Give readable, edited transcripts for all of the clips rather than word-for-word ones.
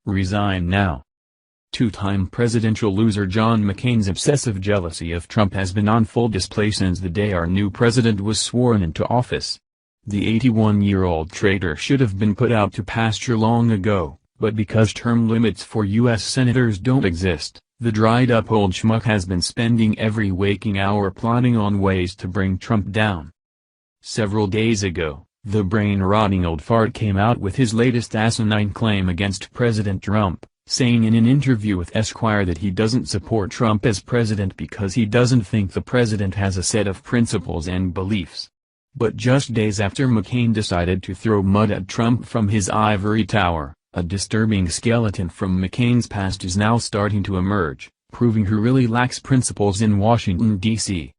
Resign now. Two-time presidential loser John McCain's obsessive jealousy of Trump has been on full display since the day our new president was sworn into office. The 81-year-old traitor should have been put out to pasture long ago, but because term limits for U.S. senators don't exist, the dried-up old schmuck has been spending every waking hour plotting on ways to bring Trump down. Several days ago, the brain-rotting old fart came out with his latest asinine claim against President Trump, saying in an interview with Esquire that he doesn't support Trump as president because he doesn't think the president has a set of principles and beliefs. But just days after McCain decided to throw mud at Trump from his ivory tower, a disturbing skeleton from McCain's past is now starting to emerge, proving who really lacks principles in Washington, D.C.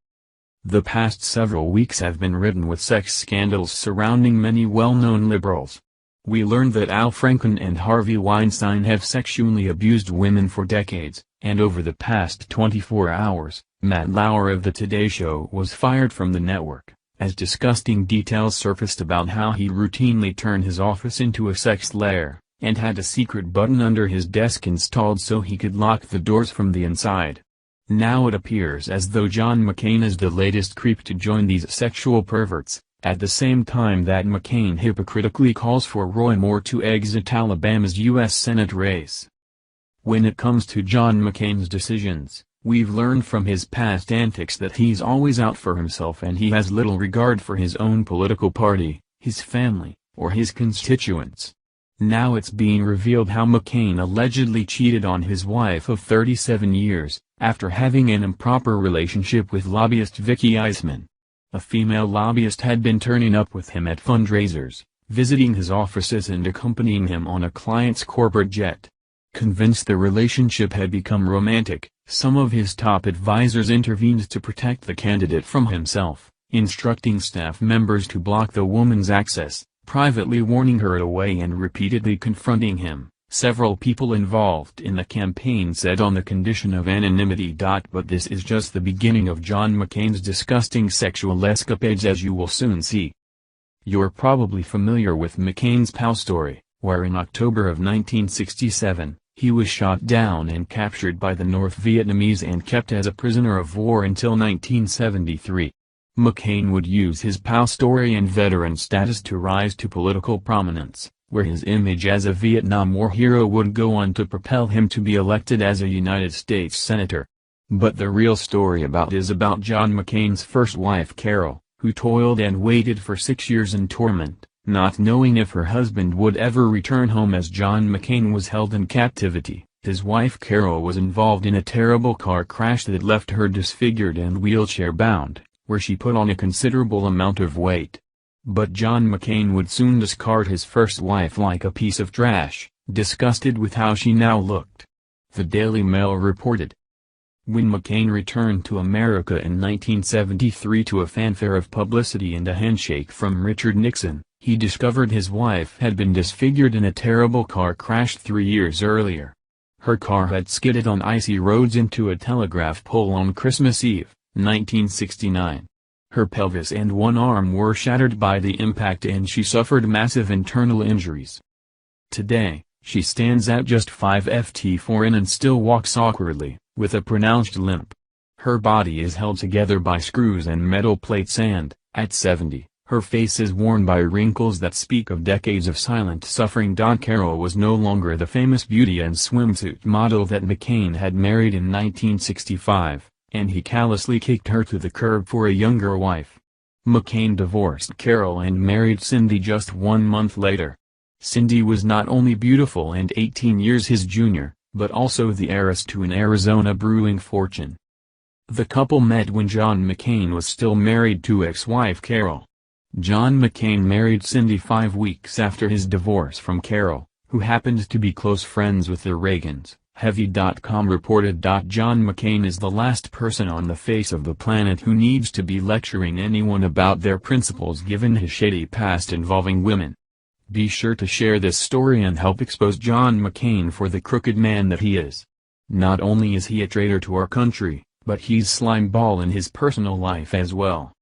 The past several weeks have been ridden with sex scandals surrounding many well-known liberals. We learned that Al Franken and Harvey Weinstein have sexually abused women for decades, and over the past 24 hours, Matt Lauer of The Today Show was fired from the network, as disgusting details surfaced about how he routinely turned his office into a sex lair, and had a secret button under his desk installed so he could lock the doors from the inside. Now it appears as though John McCain is the latest creep to join these sexual perverts, at the same time that McCain hypocritically calls for Roy Moore to exit Alabama's U.S. Senate race. When it comes to John McCain's decisions, we've learned from his past antics that he's always out for himself and he has little regard for his own political party, his family, or his constituents. Now it's being revealed how McCain allegedly cheated on his wife of 37 years, after having an improper relationship with lobbyist Vicky Eisman. A female lobbyist had been turning up with him at fundraisers, visiting his offices and accompanying him on a client's corporate jet. Convinced the relationship had become romantic, some of his top advisors intervened to protect the candidate from himself, instructing staff members to block the woman's access, privately warning her away and repeatedly confronting him. Several people involved in the campaign said on the condition of anonymity. But this is just the beginning of John McCain's disgusting sexual escapades, as you will soon see. You're probably familiar with McCain's POW story, where in October of 1967, he was shot down and captured by the North Vietnamese and kept as a prisoner of war until 1973. McCain would use his POW story and veteran status to rise to political prominence, where his image as a Vietnam War hero would go on to propel him to be elected as a United States Senator. But the real story is about John McCain's first wife Carol, who toiled and waited for 6 years in torment, not knowing if her husband would ever return home as John McCain was held in captivity. His wife Carol was involved in a terrible car crash that left her disfigured and wheelchair-bound, where she put on a considerable amount of weight. But John McCain would soon discard his first wife like a piece of trash, disgusted with how she now looked. The Daily Mail reported. When McCain returned to America in 1973 to a fanfare of publicity and a handshake from Richard Nixon, he discovered his wife had been disfigured in a terrible car crash 3 years earlier. Her car had skidded on icy roads into a telegraph pole on Christmas Eve, 1969. Her pelvis and one arm were shattered by the impact and she suffered massive internal injuries. Today, she stands at just 5'4" and still walks awkwardly, with a pronounced limp. Her body is held together by screws and metal plates and, at 70, her face is worn by wrinkles that speak of decades of silent suffering. Carol was no longer the famous beauty and swimsuit model that McCain had married in 1965. And he callously kicked her to the curb for a younger wife. McCain divorced Carol and married Cindy just 1 month later. Cindy was not only beautiful and 18 years his junior, but also the heiress to an Arizona brewing fortune. The couple met when John McCain was still married to ex-wife Carol. John McCain married Cindy 5 weeks after his divorce from Carol, who happened to be close friends with the Reagans. Heavy.com reported. John McCain is the last person on the face of the planet who needs to be lecturing anyone about their principles given his shady past involving women. Be sure to share this story and help expose John McCain for the crooked man that he is. Not only is he a traitor to our country, but he's slimeball in his personal life as well.